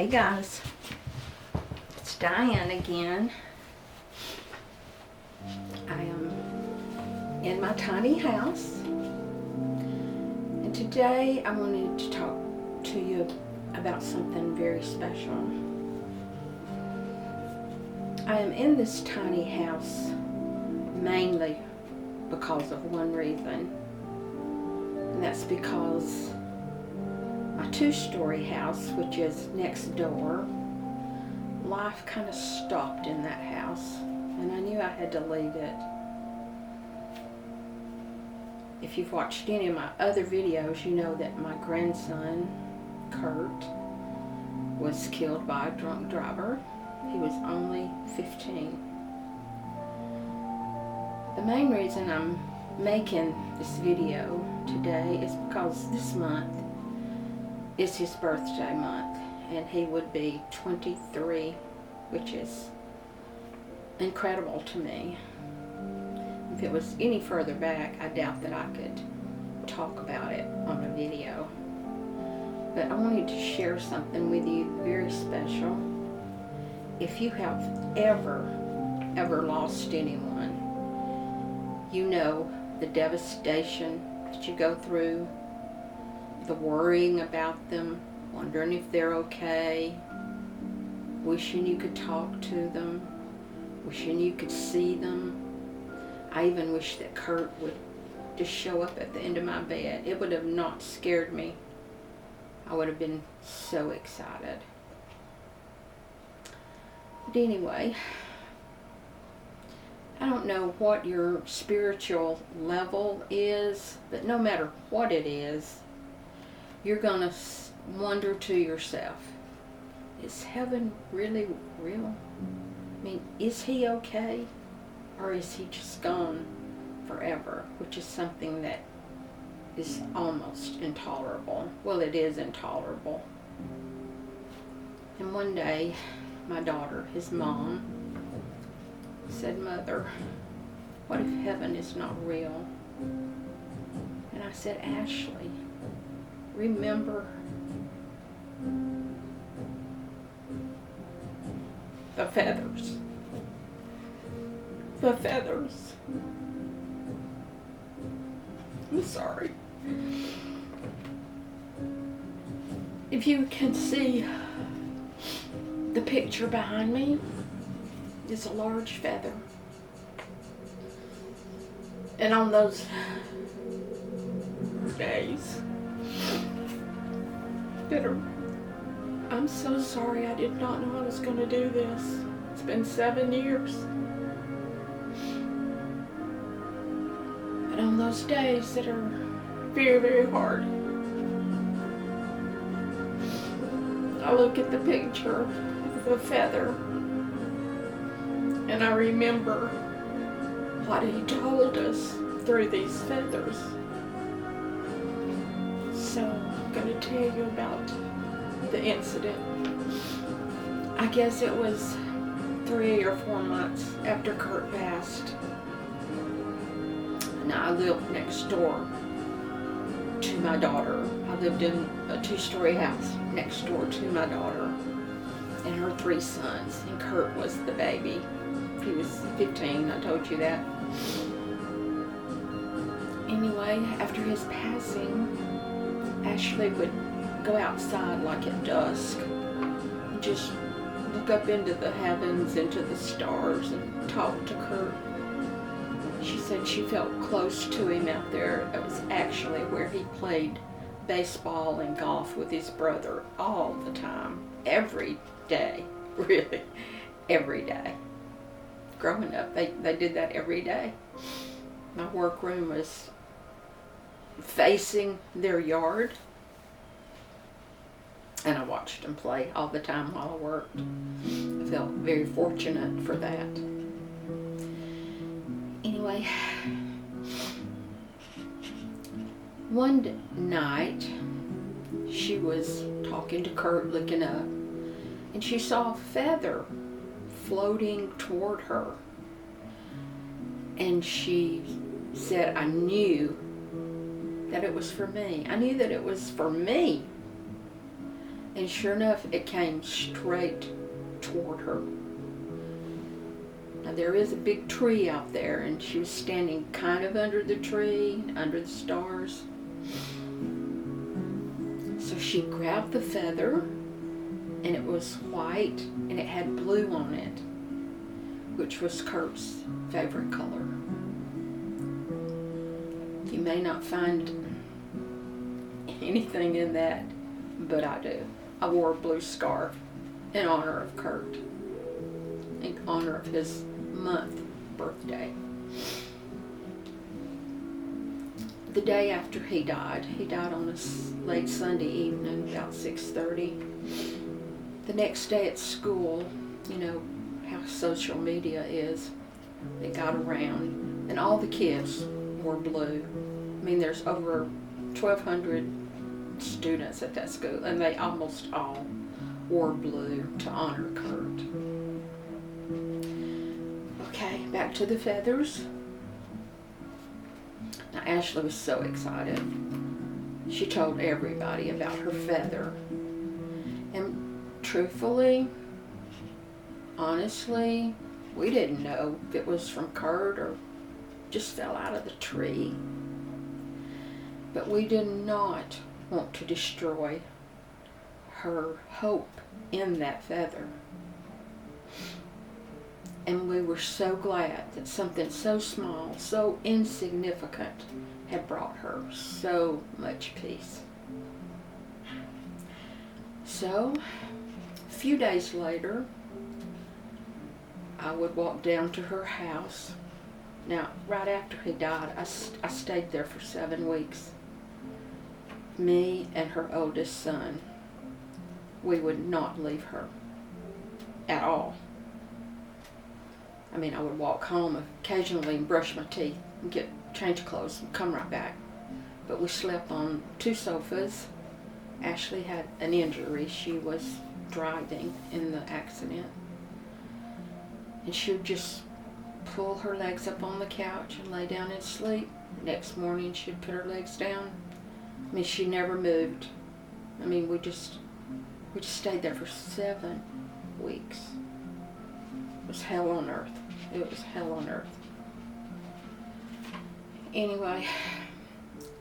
Hey guys, it's Diane again. I am in my tiny house, and today I wanted to talk to you about something very special. I am in this tiny house mainly because of one reason, and that's because my two-story house, which is next door, life kind of stopped in that house, and I knew I had to leave it. If you've watched any of my other videos, you know that my grandson, Kurt, was killed by a drunk driver. He was only 15. The main reason I'm making this video today is because this month is his birthday month, and he would be 23, which is incredible to me. If it was any further back, I doubt that I could talk about it on a video. But I wanted to share something with you very special. If you have ever lost anyone, you know the devastation that you go through, the worrying about them, wondering if they're okay, wishing you could talk to them, wishing you could see them. I even wish that Kurt would just show up at the end of my bed. It would have not scared me. I would have been so excited. But anyway, I don't know what your spiritual level is, but no matter what it is, you're going to wonder to yourself, is heaven really real? I mean, is he okay? Or is he just gone forever? Which is something that is almost intolerable. Well, it is intolerable. And one day, my daughter, his mom, said, "Mother, what if heaven is not real?" And I said, "Ashley, remember the feathers. The feathers." I'm sorry. If you can see the picture behind me, it's a large feather. And on those days that are, I'm so sorry, I did not know I was going to do this. It's been 7 years. But on those days that are very, very hard, I look at the picture of the feather and I remember what he told us through these feathers. So I'm going to tell you about the incident. I guess it was 3 or 4 months after Kurt passed. Now I lived next door to my daughter. I lived in a two-story house next door to my daughter and her 3 sons, and Kurt was the baby. He was 15, I told you that. Anyway, after his passing, Ashley would go outside like at dusk and just look up into the heavens, into the stars, and talk to Kurt. She said she felt close to him out there. It was actually where he played baseball and golf with his brother all the time, every day, really, every day. Growing up, they did that every day. My workroom was facing their yard, and I watched them play all the time while I worked. I felt very fortunate for that. Anyway, one night she was talking to Kurt, looking up, and she saw a feather floating toward her. And she said, "I knew that it was for me. I knew that it was for me." And sure enough, it came straight toward her. Now there is a big tree out there, and she was standing kind of under the tree, under the stars. So she grabbed the feather, and it was white, and it had blue on it, which was Kurt's favorite color. You may not find anything in that, but I do. I wore a blue scarf in honor of Kurt, in honor of his month birthday. The day after he died on a late Sunday evening, about 6:30. The next day at school, you know how social media is, it got around, and all the kids wore blue. I mean, there's over 1,200 students at that school, and they almost all wore blue to honor Kurt. Okay, back to the feathers. Now, Ashley was so excited. She told everybody about her feather. And truthfully, honestly, we didn't know if it was from Kurt or just fell out of the tree. But we did not want to destroy her hope in that feather. And we were so glad that something so small, so insignificant, had brought her so much peace. So, a few days later, I would walk down to her house. Now, right after he died, I stayed there for 7 weeks. Me and her oldest son. We would not leave her at all. I mean, I would walk home occasionally and brush my teeth and change clothes and come right back. But we slept on 2 sofas. Ashley had an injury. She was driving in the accident. And she would just pull her legs up on the couch and lay down and sleep. Next morning, she'd put her legs down. I mean, she never moved. I mean, we just stayed there for 7 weeks. It was hell on earth. It was hell on earth. Anyway,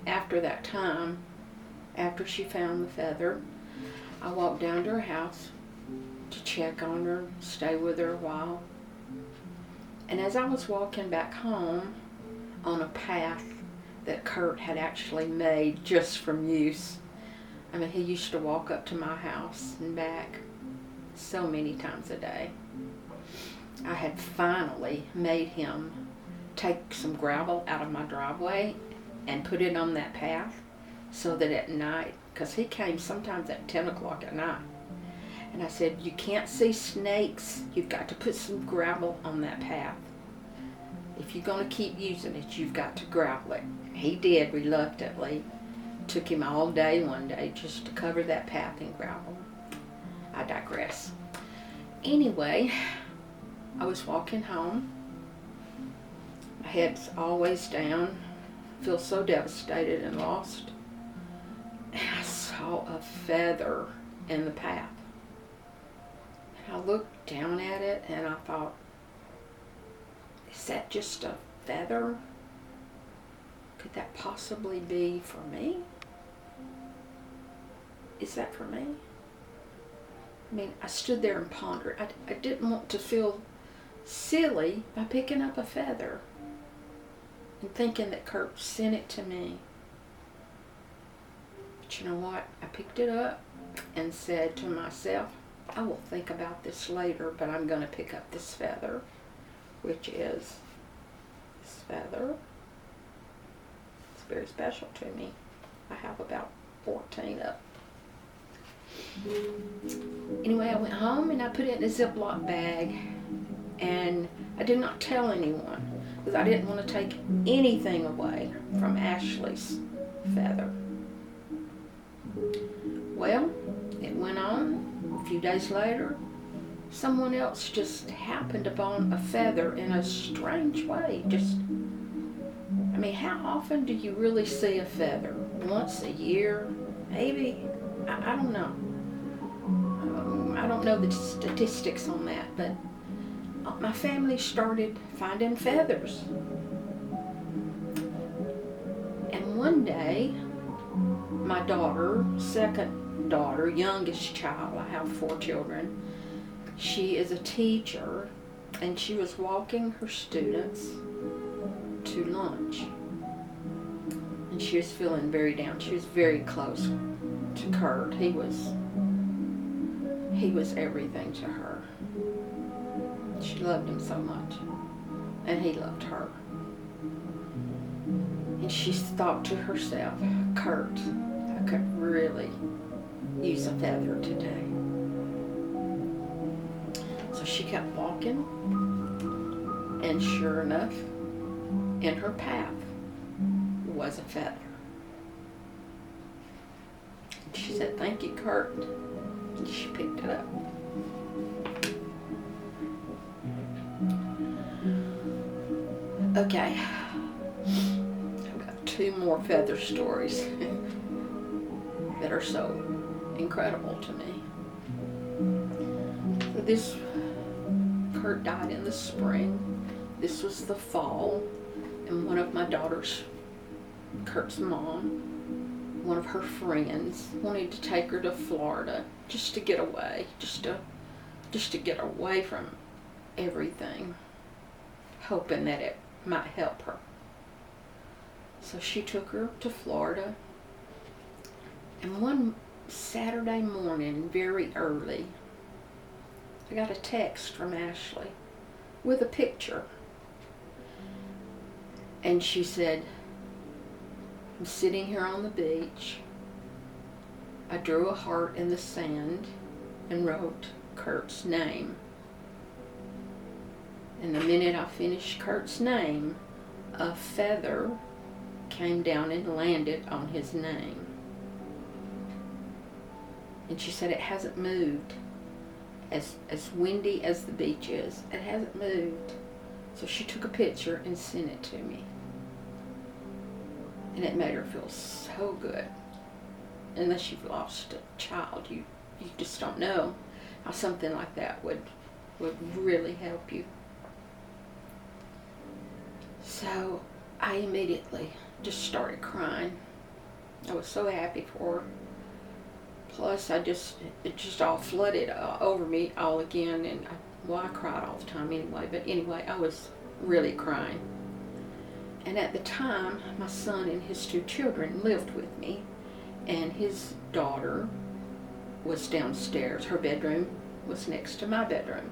after that time, after she found the feather, I walked down to her house to check on her, stay with her a while. And as I was walking back home on a path that Kurt had actually made just from use, I mean, he used to walk up to my house and back so many times a day. I had finally made him take some gravel out of my driveway and put it on that path so that at night, because he came sometimes at 10 o'clock at night, and I said, you can't see snakes, you've got to put some gravel on that path. If you're going to keep using it, you've got to gravel it. He did reluctantly. Took him all day one day just to cover that path in gravel. I digress. Anyway, I was walking home. My head's always down. I feel so devastated and lost. And I saw a feather in the path. And I looked down at it and I thought, is that just a feather? Could that possibly be for me? Is that for me? I mean, I stood there and pondered. I didn't want to feel silly by picking up a feather and thinking that Kurt sent it to me. But you know what? I picked it up and said to myself, I will think about this later, but I'm going to pick up this feather, which is this feather. It's very special to me. I have about 14 of. Anyway, I went home and I put it in a Ziploc bag, and I did not tell anyone because I didn't want to take anything away from Ashley's feather. Well, it went on. A few days later, someone else just happened upon a feather in a strange way. I mean, how often do you really see a feather? Once a year? Maybe? I don't know. I don't know the statistics on that, but my family started finding feathers. And one day, my daughter, second daughter, youngest child, I have 4 children, she is a teacher, and she was walking her students to lunch. And she was feeling very down. She was very close to Kurt. He was everything to her. She loved him so much, and he loved her. And she thought to herself, Kurt, I could really use a feather today. So she kept walking, and sure enough, in her path was a feather. And she said, thank you, Kurt. And she picked it up. Okay, I've got 2 more feather stories that are so incredible to me. So this, Kurt died in the spring. This was the fall, and one of my daughters, Kurt's mom, one of her friends, wanted to take her to Florida just to get away, just to get away from everything, hoping that it might help her. So she took her to Florida, and one Saturday morning, very early, I got a text from Ashley with a picture. And she said, I'm sitting here on the beach. I drew a heart in the sand and wrote Kurt's name. And the minute I finished Kurt's name, a feather came down and landed on his name. And she said it hasn't moved. As windy as the beach is, it hasn't moved. So she took a picture and sent it to me. And it made her feel so good. Unless you've lost a child, you just don't know how something like that would really help you. So I immediately just started crying. I was so happy for her. Plus, it just all flooded over me all again, and I cried all the time anyway. But anyway, I was really crying. And at the time, my son and his 2 children lived with me, and his daughter was downstairs. Her bedroom was next to my bedroom.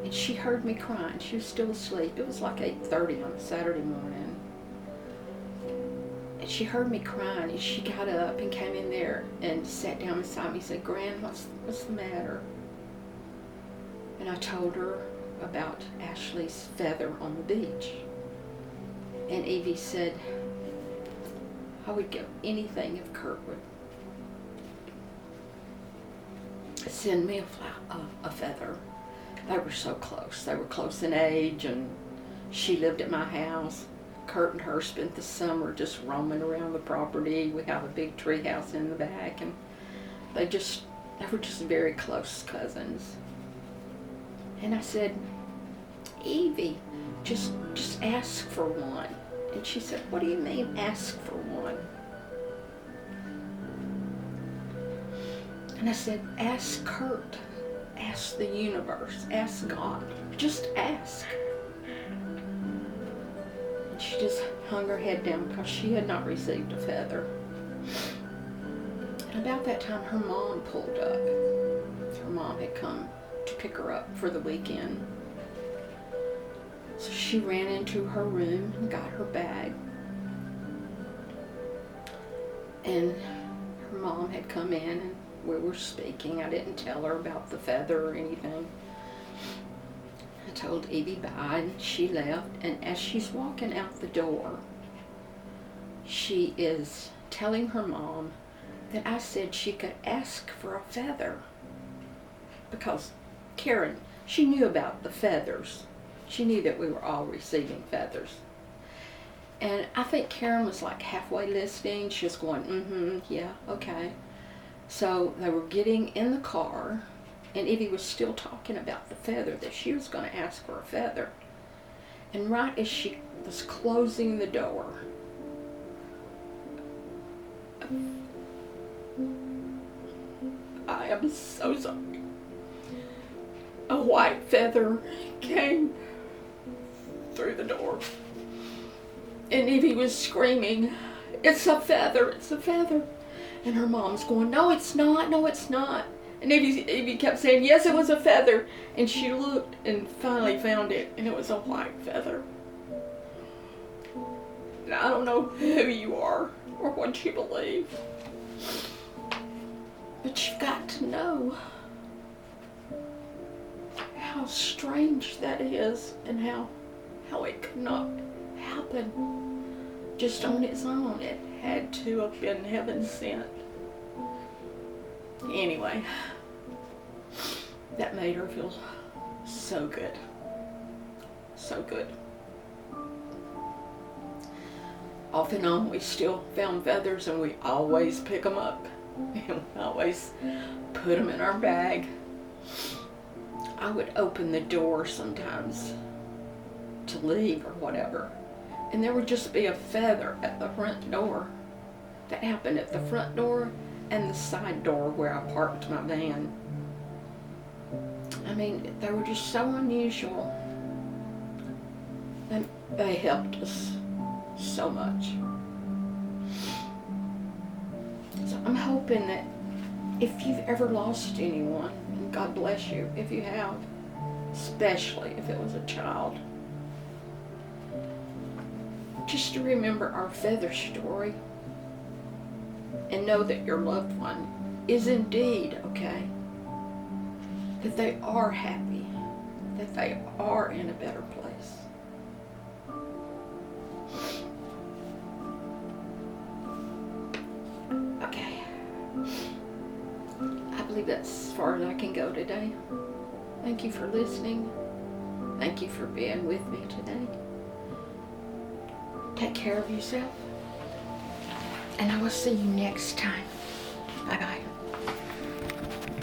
And she heard me crying. She was still asleep. It was like 8:30 on a Saturday morning. And she heard me crying, and she got up and came in there and sat down beside me and said, Gran, what's the matter? And I told her about Ashley's feather on the beach. And Evie said, I would give anything if Kurt would send me a feather. They were so close. They were close in age, and she lived at my house. Kurt and her spent the summer just roaming around the property. We have a big tree house in the back, and they were just very close cousins. And I said, Evie, just ask for one. And she said, what do you mean, ask for one? And I said, ask Kurt, ask the universe, ask God, just ask. And she just hung her head down because she had not received a feather. And about that time, her mom pulled up. Her mom had come to pick her up for the weekend. So she ran into her room and got her bag. And her mom had come in, and we were speaking. I didn't tell her about the feather or anything. I told Evie bye, and she left. And as she's walking out the door, she is telling her mom that I said she could ask for a feather. Because Karen, she knew about the feathers. She knew that we were all receiving feathers. And I think Karen was like halfway listening. She was going, yeah, okay. So they were getting in the car, and Evie was still talking about the feather, that she was going to ask for a feather. And right as she was closing the door, I am so sorry, a white feather came through the door. And Evie was screaming, "It's a feather, it's a feather." And her mom's going, "No, it's not, no, it's not." And Evie kept saying, "Yes, it was a feather." And she looked and finally found it, and it was a white feather. And I don't know who you are or what you believe, but you've got to know how strange that is, and how it could not happen just on its own. It had to have been heaven sent. Anyway, that made her feel so good. So good. Off and on, we still found feathers, and we always pick them up. And we always put them in our bag. I would open the door sometimes to leave or whatever, and there would just be a feather at the front door. That happened at the front door and the side door where I parked my van. I mean, they were just so unusual, and they helped us so much. So I'm hoping that if you've ever lost anyone, and God bless you if you have, especially if it was a child, just to remember our feather story and know that your loved one is indeed okay, that they are happy, that they are in a better place. Okay, I believe that's as far as I can go today. Thank you for listening. Thank you for being with me today. Take care of yourself, and I will see you next time. Bye-bye.